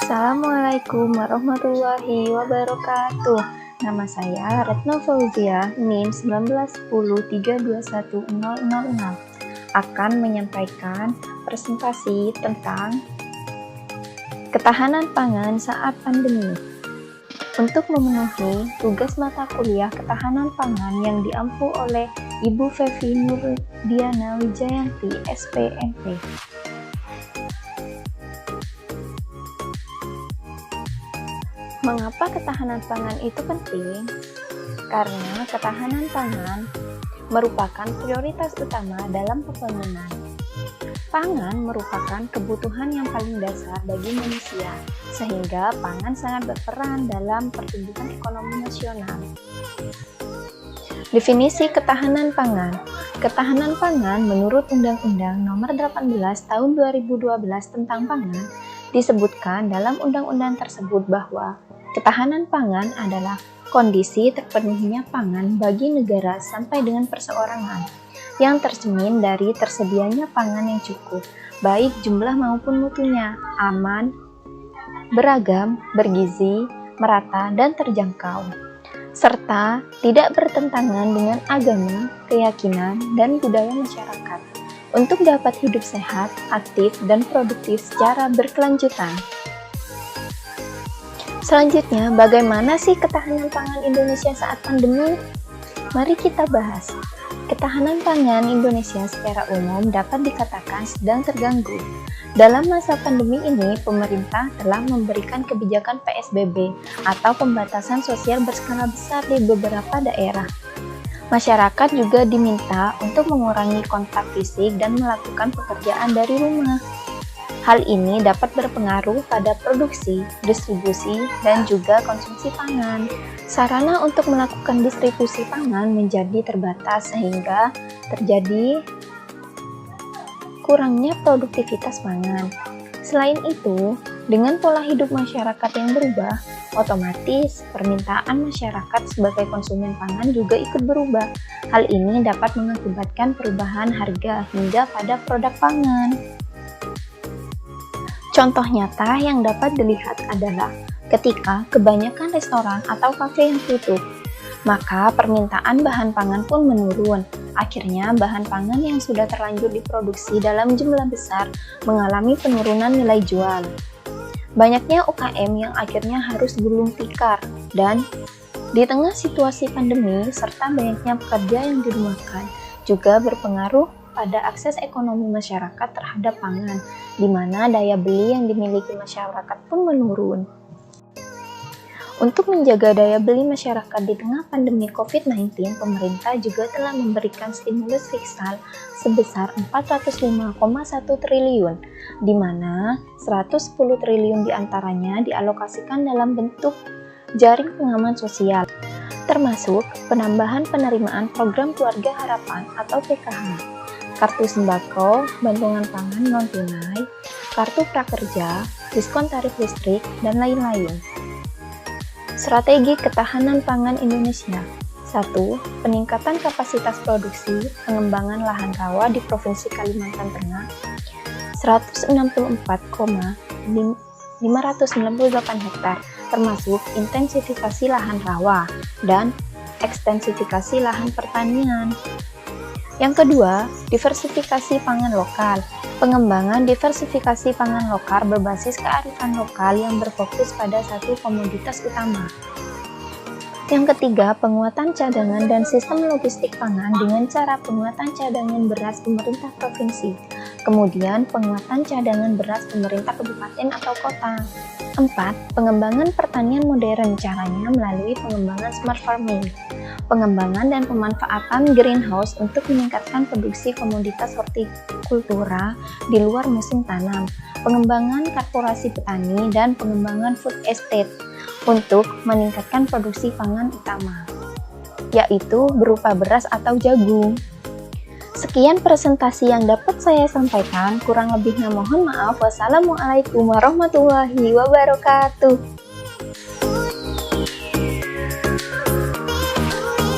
Assalamualaikum warahmatullahi wabarakatuh. Nama saya Retno Fauzia, NIM 19103210006, akan menyampaikan presentasi tentang ketahanan pangan saat pandemi. Untuk memenuhi tugas mata kuliah ketahanan pangan yang diampu oleh Ibu Fevi Nurdiana Wijayanti, SPMP. Mengapa ketahanan pangan itu penting? Karena ketahanan pangan merupakan prioritas utama dalam pembangunan. Pangan merupakan kebutuhan yang paling dasar bagi manusia, sehingga pangan sangat berperan dalam pertumbuhan ekonomi nasional. Definisi ketahanan pangan. Ketahanan pangan menurut Undang-Undang Nomor 18 Tahun 2012 tentang Pangan disebutkan dalam undang-undang tersebut bahwa ketahanan pangan adalah kondisi terpenuhinya pangan bagi negara sampai dengan perseorangan yang tercermin dari tersedianya pangan yang cukup, baik jumlah maupun mutunya, aman, beragam, bergizi, merata, dan terjangkau, serta tidak bertentangan dengan agama, keyakinan, dan budaya masyarakat untuk dapat hidup sehat, aktif, dan produktif secara berkelanjutan. Selanjutnya, bagaimana sih ketahanan pangan Indonesia saat pandemi? Mari kita bahas. Ketahanan pangan Indonesia secara umum dapat dikatakan sedang terganggu. Dalam masa pandemi ini, pemerintah telah memberikan kebijakan PSBB atau pembatasan sosial berskala besar di beberapa daerah. Masyarakat juga diminta untuk mengurangi kontak fisik dan melakukan pekerjaan dari rumah. Hal ini dapat berpengaruh pada produksi, distribusi, dan juga konsumsi pangan. Sarana untuk melakukan distribusi pangan menjadi terbatas sehingga terjadi kurangnya produktivitas pangan. Selain itu, dengan pola hidup masyarakat yang berubah, otomatis permintaan masyarakat sebagai konsumen pangan juga ikut berubah. Hal ini dapat mengakibatkan perubahan harga hingga pada produk pangan. Contoh nyata yang dapat dilihat adalah ketika kebanyakan restoran atau kafe yang tutup, maka permintaan bahan pangan pun menurun. Akhirnya, bahan pangan yang sudah terlanjur diproduksi dalam jumlah besar mengalami penurunan nilai jual. Banyaknya UKM yang akhirnya harus gulung tikar, dan di tengah situasi pandemi serta banyaknya pekerja yang dirumahkan juga berpengaruh pada akses ekonomi masyarakat terhadap pangan, di mana daya beli yang dimiliki masyarakat pun menurun. Untuk menjaga daya beli masyarakat di tengah pandemi COVID-19, pemerintah juga telah memberikan stimulus fiskal sebesar 405,1 triliun, di mana 110 triliun diantaranya dialokasikan dalam bentuk jaring pengaman sosial, termasuk penambahan penerimaan program Keluarga Harapan atau PKH, kartu sembako, bantuan pangan non-tunai, kartu prakerja, diskon tarif listrik, dan lain-lain. Strategi ketahanan pangan Indonesia. 1. Peningkatan kapasitas produksi, pengembangan lahan rawa di Provinsi Kalimantan Tengah 164,598 hektar, termasuk intensifikasi lahan rawa dan ekstensifikasi lahan pertanian. Yang kedua, diversifikasi pangan lokal. Pengembangan diversifikasi pangan lokal berbasis kearifan lokal yang berfokus pada satu komoditas utama. Yang ketiga, penguatan cadangan dan sistem logistik pangan dengan cara penguatan cadangan beras pemerintah provinsi. Kemudian, penguatan cadangan beras pemerintah kabupaten atau kota. 4. Pengembangan pertanian modern, caranya melalui pengembangan smart farming. Pengembangan dan pemanfaatan greenhouse untuk meningkatkan produksi komoditas hortikultura di luar musim tanam, pengembangan korporasi petani, dan pengembangan food estate untuk meningkatkan produksi pangan utama, yaitu berupa beras atau jagung. Sekian presentasi yang dapat saya sampaikan, kurang lebihnya mohon maaf. Wassalamualaikum warahmatullahi wabarakatuh.